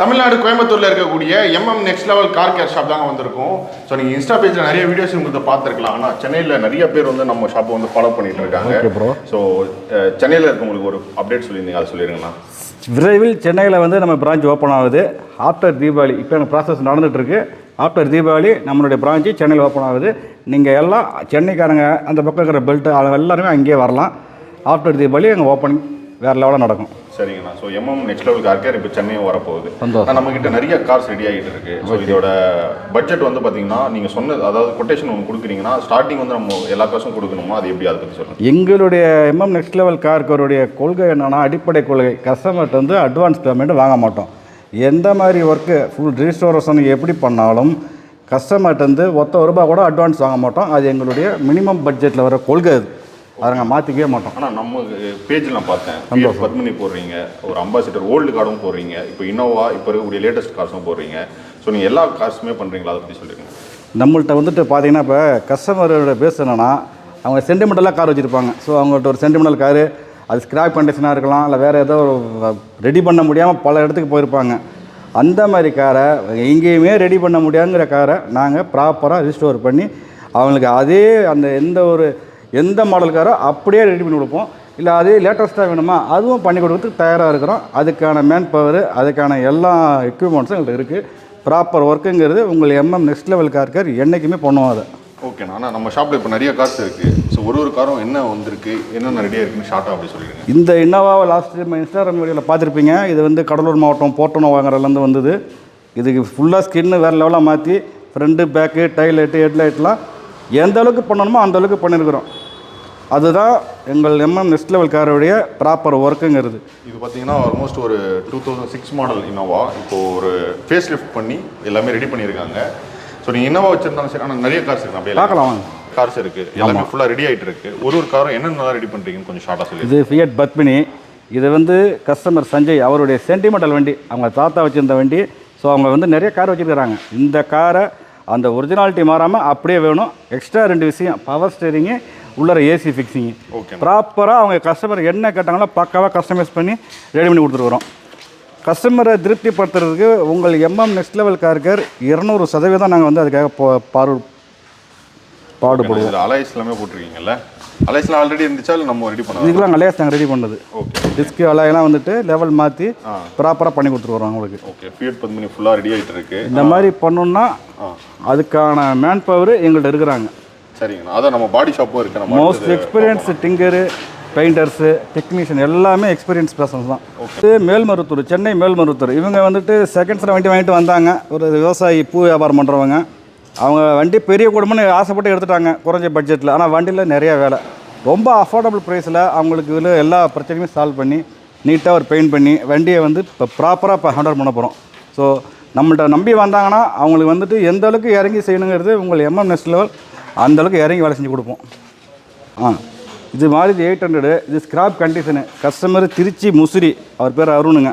தமிழ்நாடு கோயம்புத்தூர்ல இருக்கக்கூடிய next level car care shop தாங்க வந்திருக்கும். ஸோ நீங்கள் இன்ஸ்டா பேஜில் நிறைய வீடியோஸ் உங்களுக்கு பார்த்துருக்கலாம். ஆனால் சென்னையில் நிறைய பேர் வந்து நம்ம ஷாப்பை வந்து ஃபாலோ பண்ணிட்டு இருக்காங்க. ஸோ சென்னையில் இருக்கவங்களுக்கு ஒரு அப்டேட் சொல்லியிருந்தீங்க, அதை சொல்லிடுங்கண்ணா. விரைவில் சென்னையில் வந்து நம்ம பிரான்ச் ஓப்பன் ஆகுது. ஆஃப்டர் தீபாவளி இப்போ எனக்கு ப்ராசஸ் நடந்துகிட்ருக்கு. ஆஃப்டர் தீபாவளி நம்மளுடைய பிரான்ச்சு சென்னையில் ஓப்பன் ஆகுது. நீங்கள் எல்லாம் சென்னைக்காரங்க அந்த பக்கம் இருக்கிற பெல்ட்டு எல்லாருமே அங்கேயே வரலாம். ஆஃப்டர் தீபாவளி எங்கள் ஓப்பனிங் வேறு லெவலில் நடக்கும். சரிங்கண்ணா. So next level car care இப்போ சென்னையும் வரப்போகுது. நம்மக்கிட்ட நிறைய கார்ஸ் ரெடி ஆகிட்டு இருக்கு. ஸோ இதோட பட்ஜெட் வந்து பார்த்தீங்கன்னா நீங்கள் சொன்னது, அதாவது கொட்டேஷன் ஒன்று கொடுக்குறீங்கன்னா ஸ்டார்டிங் வந்து நம்ம எல்லா காசும் கொடுக்கணுமா, அது எப்படி, அதை பற்றி சொல்லுங்கள். எங்களுடைய நெக்ஸ்ட் லெவல் காருடைய கொள்கை என்னென்னா, அடிப்படை கொள்கை கஸ்டமர்கிட்ட வந்து அட்வான்ஸ் பேமெண்ட் வாங்க மாட்டோம். எந்த மாதிரி ஒர்க்கு ஃபுல் ரீஸ்டோரேஷன் எப்படி பண்ணாலும் கஸ்டமர்கிட்ட வந்து ₹1 கூட அட்வான்ஸ் வாங்க மாட்டோம். அது எங்களுடைய மினிமம் பட்ஜெட்டில் வர கொள்கை. அது அதை நாங்கள் மாற்றிக்கவே மாட்டோம். ஆனால் நம்ம பேஜில் நான் பார்த்தேன், பத்மினி போடுறீங்க, ஒரு அம்பாசிடர் ஓல்டு கார்டும் போடுறீங்க, இப்போ இனோவா இப்போ இருக்கக்கூடிய லேட்டஸ்ட் கார்ஸும் போடுறீங்க. ஸோ நீங்கள் எல்லா கார்ஸுமே பண்ணுறீங்களா, அதை பற்றி சொல்லிடுங்க. நம்மள்கிட்ட வந்துட்டு பார்த்தீங்கன்னா, இப்போ கஸ்டமரோட பேஸ் என்னென்னா, அவங்க சென்டிமெண்டலாக கார் வச்சுருப்பாங்க. ஸோ அவங்கள்ட்ட ஒரு சென்டிமெண்டல் காரு, அது ஸ்க்ராப் கண்டிஷனாக இருக்கலாம், இல்லை வேறு ஏதோ ரெடி பண்ண முடியாமல் பல இடத்துக்கு போயிருப்பாங்க. அந்த மாதிரி காரை எங்கேயுமே ரெடி பண்ண முடியாதுங்கிற காரை நாங்கள் ப்ராப்பராக ரிஸ்டோர் பண்ணி அவங்களுக்கு அதே அந்த எந்த மாடல் காரோ அப்படியே ரெடி பண்ணி கொடுப்போம். இல்லை அதே லேட்டஸ்ட்டாக வேணுமா அதுவும் பண்ணி கொடுக்கறதுக்கு தயாராக இருக்கிறோம். அதுக்கான மேன் பவர், அதுக்கான எல்லா எக்யூப்மெண்ட்ஸும் எங்கள்கிட்ட இருக்குது. ப்ராப்பர் ஒர்க்குங்கிறது உங்கள் நெக்ஸ்ட் லெவல் கார் என்றைக்குமே பண்ணுவோம். அதை ஓகேண்ணா. ஆனால் நம்ம ஷாப்பில் இப்போ நிறைய கார்ஸ் இருக்குது. ஸோ ஒரு காரும் என்ன வந்திருக்கு, என்னென்ன ரெடியாக இருக்குன்னு ஷார்ட்டாக அப்படி சொல்லிடுங்க. இந்த இன்னோவாவை லாஸ்ட் நம்ம இன்ஸ்டாகிராம் வீடியோவில் பார்த்துருப்பீங்க. இது வந்து கடலூர் மாவட்டம் போட்டனோ வாங்குறதுலேருந்து வந்தது. இதுக்கு ஃபுல்லாக ஸ்கின்னு வேறு லெவலாக மாற்றி ஃப்ரண்ட்டு பேக்கு டைலைட்டு ஹெட்லைட்லாம் எந்த அளவுக்கு பண்ணணுமோ அந்த அளவுக்கு பண்ணியிருக்கிறோம். அதுதான் எங்கள் நெக்ஸ்ட் லெவல் காரோடைய ப்ராப்பர் ஒர்க்குங்கிறது. இது பார்த்தீங்கன்னா ஆல்மோஸ்ட் ஒரு 2006 மாடல் இனோவா. இப்போது ஒரு ஃபேஸ் லிஃப்ட் பண்ணி எல்லாமே ரெடி பண்ணியிருக்காங்க. ஸோ நீங்கள் இனோவா வச்சுருந்தாலும் சரி, ஆனால் நிறைய கார்ஸ் இருக்குது, அப்படியே பார்க்கலாம். கார்ஸ் இருக்குது, எல்லாமே ஃபுல்லாக ரெடி ஆகிட்டு இருக்குது. ஒரு காரும் என்னென்ன ரெடி பண்ணுறீங்கன்னு கொஞ்சம் ஷார்ட்டாக சொல்லி. இது ஃபியட் பத்மினி. இது வந்து கஸ்டமர் சஞ்சய் அவருடைய சென்டிமெண்டல் வண்டி, அவங்க தாத்தா வச்சுருந்த வண்டி. ஸோ அவங்க வந்து நிறைய கார் வச்சுருக்கிறாங்க. இந்த காரை அந்த ஒரிஜினாலிட்டி மாறாமல் அப்படியே வேணும். எக்ஸ்ட்ரா 2 விஷயம், பவர் ஸ்டேரிங்கு, உள்ளர ஏசி ஃபிக்ஸிங்கு. ப்ராப்பராக அவங்க கஸ்டமர் என்ன கேட்டாங்களோ பக்காவாக கஸ்டமைஸ் பண்ணி ரெடி பண்ணி கொடுத்துருக்குறோம். கஸ்டமரை திருப்திப்படுத்துறதுக்கு உங்கள் நெக்ஸ்ட் லெவல் கார் கேர் 200% நாங்கள் வந்து அதுக்காக பாடுபடுவோம். அலைஸ் எல்லாமே போட்டிருக்கீங்கல்ல, அலைஸ்லாம் ஆல்ரெடி இருந்துச்சா இல்லை நம்ம ரெடி பண்ணோம்? இதுக்கெல்லாம் அலைஸ் நாங்கள் ரெடி பண்ணது. ஓகே. டிஸ்க்கு அலையெல்லாம் வந்துட்டு லெவல் மாற்றி ப்ராப்பராக பண்ணி கொடுத்துருவோம் உங்களுக்கு. ஓகே. ஃபியட் பத்மினி ஃபுல்லாக ரெடி ஆகிட்டு இருக்கு. இந்த மாதிரி பண்ணணுன்னா அதுக்கான மேன் பவர் எங்கள்கிட்ட இருக்கிறாங்க. சரிங்கண்ணா. அதான் நம்ம பாடி ஷாப்பும் இருக்குது. நம்ம மோஸ்ட் எக்ஸ்பீரியன்ஸ் டிங்கரு, பெயிண்டர்ஸு, டெக்னீஷியன் எல்லாமே எக்ஸ்பீரியன்ஸ் பர்சன்ஸ் தான். மேல்மருத்தூர், சென்னை மேல்மருத்தூர். இவங்க வந்துட்டு செகண்ட்ஸில் வண்டி வாங்கிட்டு வந்தாங்க. ஒரு விவசாயி, பூ வியாபாரம் பண்ணுறவங்க. அவங்க வண்டி பெரிய குடும்பம்னு ஆசைப்பட்டு எடுத்துட்டாங்க குறைஞ்ச பட்ஜெட்டில். ஆனால் வண்டியில் நிறையா வேலை, ரொம்ப அஃபோர்டபுள் ப்ரைஸில் அவங்களுக்கு இதில் எல்லா பிரச்சனையுமே சால்வ் பண்ணி நீட்டாக ஒரு பெயிண்ட் பண்ணி வண்டியை வந்து இப்போ ப்ராப்பராக இப்போ ஹேண்ட் ஓவர் பண்ண போகிறோம். ஸோ நம்மள்கிட்ட நம்பி வந்தாங்கன்னா அவங்களுக்கு வந்துட்டு எந்த அளவுக்கு இறங்கி செய்யணுங்கிறது உங்கள் நெக்ஸ்ட் லெவல் அந்தளவுக்கு இறங்கி வேலை செஞ்சு கொடுப்போம். இது மாதிரி 800. இது scrap condition. Customer Trichy Musiri, அவர் பேர் அருணுங்க.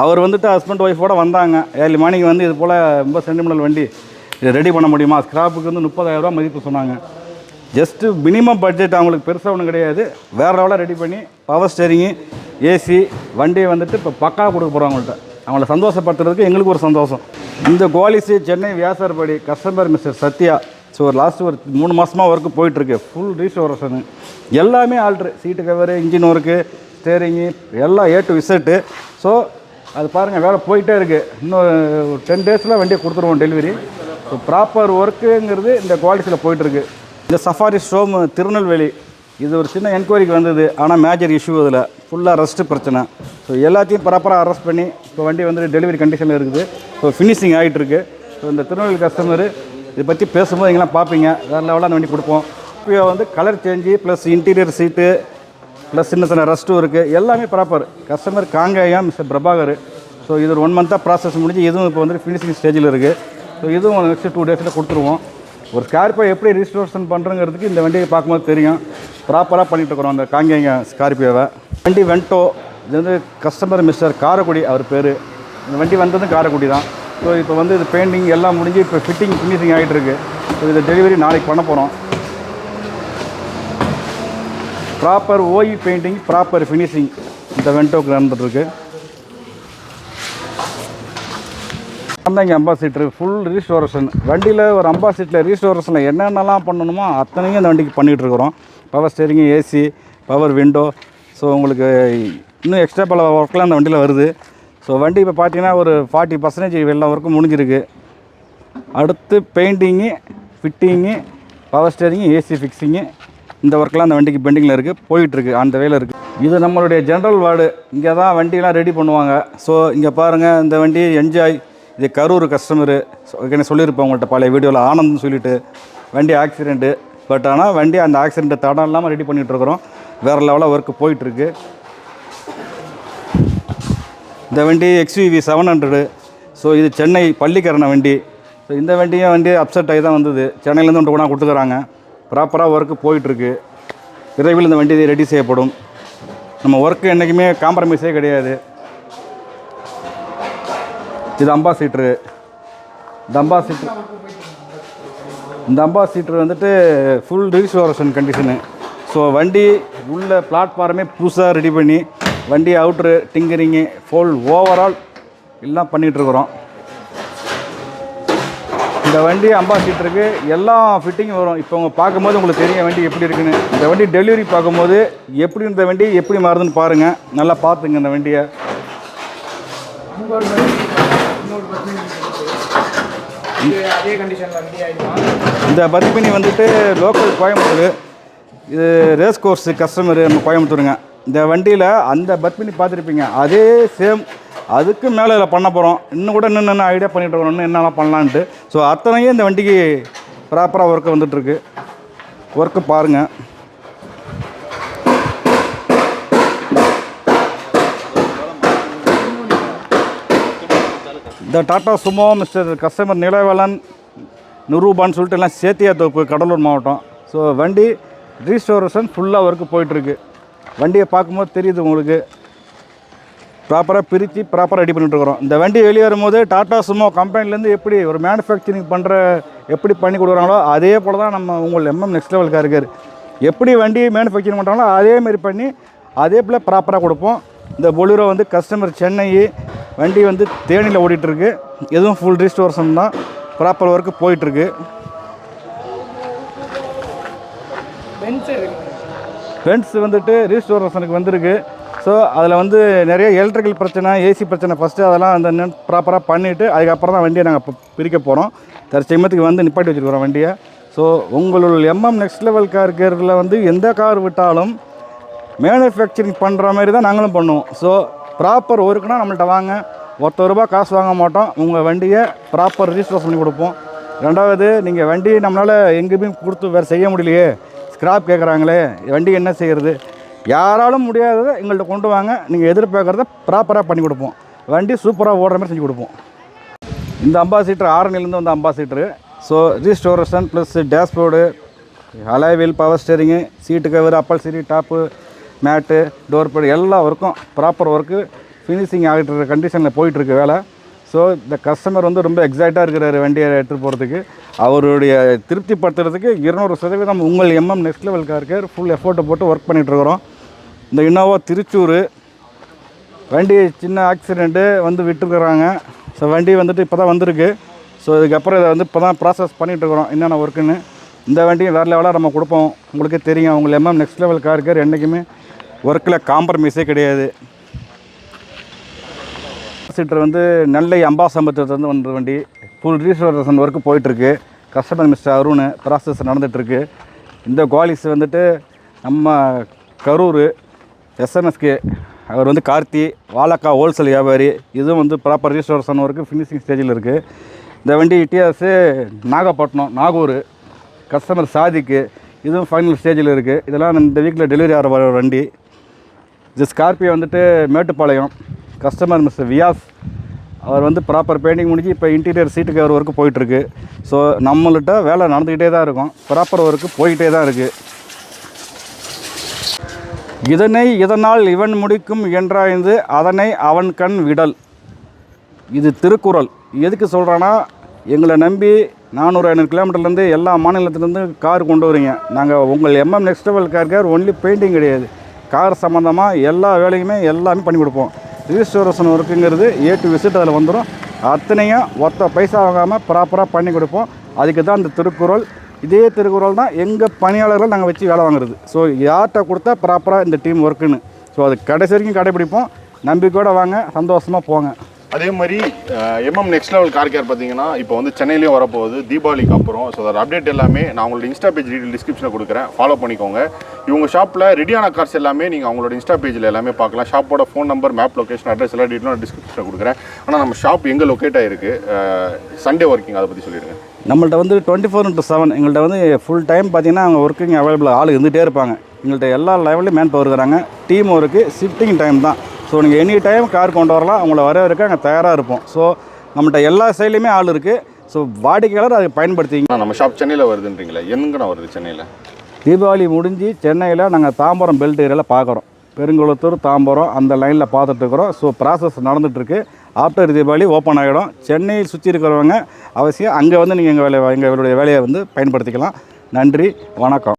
அவர் வந்துட்டு ஹஸ்பண்ட் ஒய்ஃபோடு வந்தாங்க. ஏர்லி மார்னிங் வந்து இது போல் ரொம்ப சென்டிமெண்டல் வண்டி இதை ரெடி பண்ண முடியுமா, ஸ்கிராப்புக்கு வந்து 30,000 மதிப்பு சொன்னாங்க. ஜஸ்ட்டு மினிமம் பட்ஜெட், அவங்களுக்கு பெருசாக ஒன்றும் கிடையாது. வேறு லெவலாக ரெடி பண்ணி பவர் ஸ்டேரிங்கு, ஏசி, வண்டியை வந்துட்டு இப்போ பக்காவாக கொடுக்க போகிறோம். அவங்கள சந்தோஷப்படுத்துறதுக்கு எங்களுக்கு ஒரு சந்தோஷம். இந்த Qualis Chennai Vyasarpadi customer mister Sathya. So last ஒரு 3 மாதமாக ஒர்க்கு போயிட்டுருக்கு. ஃபுல் ரீஸ்டோரேஷனு, எல்லாமே alter, seat cover, engine work, steering எல்லாம் A to Z. ஸோ அது பாருங்கள், வேலை போயிட்டே இருக்குது. இன்னும் 10 டேஸில் வண்டியை கொடுத்துருவோம் டெலிவரி. ஸோ ப்ராப்பர் ஒர்க்குங்கிறது இந்த குவாலிட்டியில் போயிட்டுருக்கு. இந்த சஃபாரி ஷோம் திருநெல்வேலி, இது ஒரு சின்ன என்கொயரிக்கு வந்தது. ஆனால் மேஜர் இஷ்யூ இதில் ஃபுல்லாக ரஸ்ட்டு பிரச்சனை. ஸோ எல்லாத்தையும் ப்ராப்பராக அரெஸ்ட் பண்ணி இப்போ வண்டி வந்து டெலிவரி கண்டிஷனில் இருக்குது. ஸோ ஃபினிஷிங் ஆகிட்டுருக்கு. ஸோ இந்த திருநெல்வேலி கஸ்டமரு இதை பற்றி பேசும்போது எங்கெல்லாம் பார்ப்பீங்க. வேறு லெவலாக அந்த வண்டி கொடுப்போம். இப்போ வந்து கலர் சேஞ்சு ப்ளஸ் இன்டீரியர் சீட்டு ப்ளஸ் சின்ன ரஸ்ட்டும் இருக்குது. எல்லாமே proper. Customer Kangeyam mister Prabhakar. So இது ஒரு 1 மந்த்தாக ப்ராசஸ் முடிஞ்சு இதுவும் இப்போ வந்து ஃபினிஷிங் ஸ்டேஜில் இருக்குது. ஸோ இதுவும் நெக்ஸ்ட் 2 டேஸில் கொடுத்துருவோம். ஒரு ஸ்கார்பியோ எப்படி ரிஜிஸ்ட்ரேஷன் பண்ணுறங்கிறதுக்கு இந்த வண்டியை பார்க்கும்போது தெரியும். ப்ராப்பராக பண்ணிகிட்ருக்குறோம் அந்த காங்கேய ஸ்கார்பியோவை. வண்டி வென்டோ. இது வந்து கஸ்டமர் மிஸ்டர் காரைக்குடி, அவர் பேர். இந்த வண்டி வந்ததும் காரைக்குடி தான். ஸோ இப்போ வந்து இது பெயிண்டிங் எல்லாம் முடிஞ்சு இப்போ ஃபினிஷிங் ஆகிட்டு இருக்குது. ஸோ இது டெலிவரி நாளைக்கு பண்ண போகிறோம். Proper OE painting, proper finishing இந்த வென்டோக்கு நடந்துகிட்ருக்கு. இங்கே அம்பாசிடர் ஃபுல் ரீஸ்டோரேஷன். வண்டியில் ஒரு அம்பாசிடரில் ரீஸ்டோரேஷனில் என்னென்னலாம் பண்ணணுமோ அத்தனையும் இந்த வண்டிக்கு பண்ணிகிட்ருக்குறோம். Power steering, AC, power window. So உங்களுக்கு இன்னும் எக்ஸ்ட்ரா பல ஒர்க்லாம் அந்த வண்டியில் வருது. ஸோ வண்டி இப்போ பார்த்தீங்கன்னா ஒரு 40% எல்லா ஒர்க்கும் முடிஞ்சிருக்கு. அடுத்து painting, fitting, power steering, AC fixing, இந்த ஒர்க்கெலாம் அந்த வண்டிக்கு பெண்டிங்கில் இருக்குது, போயிட்டுருக்கு, அந்த வேலை இருக்குது. இது நம்மளுடைய ஜென்ரல் வார்டு. இங்கே தான் வண்டியெலாம் ரெடி பண்ணுவாங்க. ஸோ இங்கே பாருங்கள், இந்த வண்டி என்ஜாய். இது கரூர் கஸ்டமரு. என்ன சொல்லியிருப்பேன் உங்கள்கிட்ட பழைய வீடியோவில் ஆனந்த்னு சொல்லிவிட்டு. வண்டி ஆக்சிடெண்ட்டு. பட் ஆனால் வண்டி அந்த ஆக்சிடெண்ட்டை தடம் இல்லாமல் ரெடி பண்ணிகிட்ருக்குறோம். வேறு லெவலில் ஒர்க்கு போயிட்டுருக்கு. இந்த வண்டி XUV 700. ஸோ இது சென்னை பள்ளிக்கரணை வண்டி. ஸோ இந்த வண்டி அப்செட் ஆகி தான் வந்தது. சென்னையிலேருந்து ஒன்று கூட கொடுத்துக்கிறாங்க. ப்ராப்பராக ஒர்க்கு போயிட்டுருக்கு. விரைவில் இந்த வண்டி ரெடி செய்யப்படும். நம்ம ஒர்க்கு என்றைக்குமே காம்ப்ரமைஸே கிடையாது. இது அம்பாசிட்ரு. இந்த அம்பாசிட்ரு வந்துட்டு ஃபுல் ரீஸ்டோரேஷன் கண்டிஷனு. ஸோ வண்டி உள்ள பிளாட்ஃபார்மே புதுசாக ரெடி பண்ணி வண்டி அவுட்ரு டிங்கரிங்கு ஃபுல் ஓவரால் எல்லாம் பண்ணிகிட்ருக்குறோம். இந்த வண்டி அம்பாசிடருக்கு எல்லா ஃபிட்டிங்கும் வரும். இப்போ உங்கள் பார்க்கும்போது உங்களுக்கு தெரியும் வண்டி எப்படி இருக்குன்னு. இந்த வண்டி டெலிவரி பார்க்கும்போது எப்படி இந்த வண்டி எப்படி மாறுதுன்னு பாருங்கள். நல்லா பார்த்துங்க இந்த வண்டியை. இந்த பர்பினி வந்துட்டு லோக்கல் கோயம்புத்தூர். இது ரேஸ் கோர்ஸு கஸ்டமரு நம்ம கோயம்புத்தூருங்க. இந்த வண்டியில் அந்த பர்பினி பார்த்துருப்பீங்க, அதே சேம் அதுக்கு மேலே இதில் பண்ண போகிறோம். இன்னும் கூட இன்னும் ஐடியா பண்ணிகிட்டு இருக்கோம், இன்னும் என்னெல்லாம் பண்ணலான்ட்டு. ஸோ அத்தனையும் இந்த வண்டிக்கு ப்ராப்பராக ஒர்க்கு வந்துட்டுருக்கு. ஒர்க்கு பாருங்கள். இந்த டாட்டா சுமோ மிஸ்டர் கஸ்டமர் நிலவேலன் நுரூபான்னு சொல்லிட்டு எல்லாம் சேத்தியா தோப்பு, கடலூர் மாவட்டம். ஸோ வண்டி ரீஸ்டோரேஷன் ஃபுல்லாக ஒர்க்கு போயிட்டுருக்கு. வண்டியை பார்க்கும்போது தெரியுது உங்களுக்கு. ப்ராப்பராக பிரித்து ப்ராப்பராக ரெடி பண்ணிட்டுருக்குறோம். இந்த வண்டி வெளியே வரும்போது டாட்டா சுமோ கம்பெனிலேருந்து எப்படி ஒரு மேனுஃபேக்சரிங் எப்படி பண்ணி கொடுக்குறாங்களோ அதே போல் தான் நம்ம உங்கள் நெக்ஸ்ட் லெவல் கார் எப்படி வண்டி மேனுஃபேக்சரிங் பண்ணுறாங்களோ அதேமாரி பண்ணி அதே போல் ப்ராப்பராக கொடுப்போம். இந்த பொலிரோ வந்து கஸ்டமர் சென்னை, வண்டி வந்து தேனியில் ஓடிட்டுருக்கு. எதுவும் ஃபுல் ரீஸ்டோரேஷன் தான், ப்ராப்பர் ஒர்க்கு போயிட்டுருக்கு. பென்ஸ் வந்துட்டு ரீஸ்டோரேஷனுக்கு வந்திருக்கு. ஸோ அதில் வந்து நிறைய எலக்ட்ரிக்கல் பிரச்சனை, ஏசி பிரச்சனை ஃபஸ்ட்டு அதெல்லாம் அந்த ப்ராப்பராக பண்ணிவிட்டு அதுக்கப்புறம் தான் வண்டியை நாங்கள் பிரிக்க போகிறோம். தற்சமயத்துக்கு வந்து நிப்பாட்டி வச்சுருக்கிறோம் வண்டியை. ஸோ உங்களுடைய நெக்ஸ்ட் லெவல் காரில் வந்து எந்த கார் விட்டாலும் மேனுஃபேக்சரிங் பண்ணுற மாதிரி தான் நாங்களும் பண்ணுவோம். ஸோ ப்ராப்பர் ஒர்க்குனா நம்மள்ட்ட வாங்க. ₹1 காசு வாங்க மாட்டோம். உங்கள் வண்டியை ப்ராப்பர் ரிஜிஸ்ட்ரேஷன் பண்ணி கொடுப்போம். ரெண்டாவது, நீங்கள் வண்டி நம்மளால் எங்கேயுமே கொடுத்து வேறு செய்ய முடியலையே, ஸ்க்ராப் கேட்குறாங்களே, வண்டி என்ன செய்கிறது, யாராலும் முடியாததை எங்கள்கிட்ட கொண்டு வாங்க. நீங்கள் எதிர்பார்க்குறத ப்ராப்பராக பண்ணி கொடுப்போம். வண்டி சூப்பராக ஓடுற மாதிரி செஞ்சு கொடுப்போம். இந்த அம்பாசிடர் ஆரணிலேருந்து வந்த Ambassador. So restoration plus dashboard, alloy wheel, power steering, seat cover, upholstery, top, mat, door pad எல்லா ஒர்க்கும் ப்ராப்பர் ஒர்க்கு ஃபினிஷிங் ஆகிட்டு இருக்க கண்டிஷனில் போயிட்டுருக்கு வேலை. ஸோ இந்த கஸ்டமர் வந்து ரொம்ப எக்ஸைட்டாக இருக்கிறாரு வண்டியை எடுத்துகிட்டு போகிறதுக்கு. அவருடைய திருப்திப்படுத்துறதுக்கு 200% உங்கள் நெக்ஸ்ட் லெவல் காருக்கு ஃபுல் எஃபோர்ட்டை போட்டு ஒர்க் பண்ணிகிட்ருக்குறோம். இந்த இன்னோவா திருச்சூர் வண்டி சின்ன ஆக்சிடெண்ட்டு வந்து விட்டுருக்குறாங்க. ஸோ வண்டி வந்துட்டு இப்போ தான் வந்திருக்கு. ஸோ இதுக்கப்புறம் இதை வந்து இப்போ தான் ப்ராசஸ் பண்ணிகிட்ருக்குறோம் என்னென்ன ஒர்க்குன்னு. இந்த வண்டியும் வேறு லெவலாக நம்ம கொடுப்போம். உங்களுக்கே தெரியும், உங்கள் நெக்ஸ்ட் லெவல் காருக்கு என்றைக்குமே ஒர்க்கில் காம்ப்ரமைஸே கிடையாது. சீட்டர் வந்து நெல்லை அம்பாசமுத்திரத்துலேருந்து வந்த வண்டி ஃபுல் ரீஸ்டோரேஷன் ஒர்க்கு போயிட்டுருக்கு. கஸ்டமர் மிஸ்டர் அருண் ப்ராசஸ் நடந்துகிட்ருக்கு. இந்த குவாலிஸ் வந்துட்டு நம்ம கரூர் SNSK, அவர் வந்து கார்த்தி, வாழக்கா ஹோல்சேல் வியாபாரி. இதுவும் வந்து ப்ராப்பர் ரீஸ்டோரேஷன் ஒர்க்கு ஃபினிஷிங் ஸ்டேஜில் இருக்குது. இந்த வண்டி இட்டியாஸு நாகப்பட்டினம், நாகூர், கஸ்டமர் சாதிக்கு, இதுவும் ஃபைனல் ஸ்டேஜில் இருக்குது. இதெல்லாம் இந்த வீக்கில் டெலிவரி ஆகிற வண்டி. இது ஸ்கார்பியோ வந்துட்டு மேட்டுப்பாளையம், கஸ்டமர் மிஸ்டர் வியாஸ், அவர் வந்து ப்ராப்பர் பெயிண்டிங் முடிஞ்சு இப்போ இன்டீரியர் சீட்டு கவர் ஒர்க்கு போயிட்டுருக்கு. ஸோ நம்மள்கிட்ட வேலை நடந்துக்கிட்டே தான் இருக்கும், ப்ராப்பர் ஒர்க்கு போய்கிட்டே தான் இருக்குது. இதனால் இவன் முடிக்கும் என்றாய்ந்து அதனை அவன் கண் விடல். இது திருக்குறள். எதுக்கு சொல்கிறேன்னா, எங்களை நம்பி 400-500 கிலோமீட்டர்லேருந்து எல்லா மாநிலத்துலேருந்து கார் கொண்டு வரீங்க. நாங்கள் உங்கள் next level car only painting கிடையாது, கார் சம்மந்தமாக எல்லா வேலையுமே எல்லாமே பண்ணி கொடுப்போம். ரிஜிஸ்ட்ரேஷன் ஒர்க்குங்கிறது A to Z அதில் வந்துடும். அத்தனையும் ஒத்த பைசா வாங்காமல் ப்ராப்பராக பண்ணி கொடுப்போம். அதுக்கு தான் இந்த திருக்குறள். இதே திருக்குறள் தான் எங்கள் பணியாளர்கள் நாங்கள் வச்சு வேலை வாங்குறது. ஸோ யார்கிட்ட கொடுத்தா ப்ராப்பராக இந்த டீம் ஒர்க்குன்னு, ஸோ அது கடைசி வரைக்கும் கடைப்பிடிப்போம். நம்பிக்கையோடு வாங்க, சந்தோஷமாக போங்க. அதே மாதிரி நெக்ஸ்ட் லெவல் கார் கேர் பார்த்தீங்கன்னா இப்போ வந்து சென்னையிலேயும் வரப்போகுது தீபாவளிக்கு அப்புறம். ஸோ அதோட அப்டேட் எல்லாமே நான் உங்களோட இன்ஸ்டா பேஜ் டிஸ்கிரிப்ஷனில் கொடுக்குறேன், ஃபாலோ பண்ணிக்கோங்க. இவங்க ஷாப்பில் ரெடியான கார்ஸ் எல்லாமே நீங்கள் அவங்களோட இன்ஸ்டா பேஜில் எல்லாமே பார்க்கலாம். ஷாப்போட phone number, map location, address எல்லாம் டீட்டெயிலும் டிஸ்கிரிப்ஷனில் கொடுக்குறேன். ஆனால் நம்ம ஷாப் எங்கே லொக்கேட் ஆகிருக்கு, சண்டே ஒர்க்கிங், அதை பற்றி சொல்லிடுங்க. நம்மள்ட்ட வந்து 24/7 எங்கள்கிட்ட வந்து ஃபுல் டைம் பார்த்தீங்கன்னா அவங்க ஒர்க்கிங் அவைலபிள் ஆள் இருந்துகிட்டே இருப்பாங்க. எங்கள்கிட்ட எல்லா லெவல்லையும் மேன் பவர் இருக்கிறாங்க. டீம் ஒர்க்கு, ஷிஃப்டிங் டைம் தான். ஸோ நீங்கள் எனி டைம் கார் கொண்டு வரலாம், அவங்கள வரவேற்க அங்கே தயாராக இருப்போம். ஸோ நம்மகிட்ட எல்லா சைட்லேயுமே ஆள் இருக்குது. ஸோ வாடிக்கையாளர் அதை பயன்படுத்திங்க. நம்ம ஷாப் சென்னையில் வருதுன்றீங்களா? எங்கண்ணா வருது சென்னையில்? தீபாவளி முடிஞ்சு சென்னையில் நாங்கள் தாம்பரம் பெல்ட் ஏரியாவில் பார்க்குறோம். பெருங்குளத்தூர், தாம்பரம் அந்த லைனில் பார்த்துட்ருக்குறோம். ஸோ ப்ராசஸ் நடந்துகிட்ருக்கு. ஆஃப்டர் தீபாவளி ஓப்பன் ஆகிடும். சென்னையை சுற்றி இருக்கிறவங்க அவசியம் அங்கே வந்து நீங்கள் எங்களுடைய வேலையை வந்து பயன்படுத்திக்கலாம். நன்றி, வணக்கம்.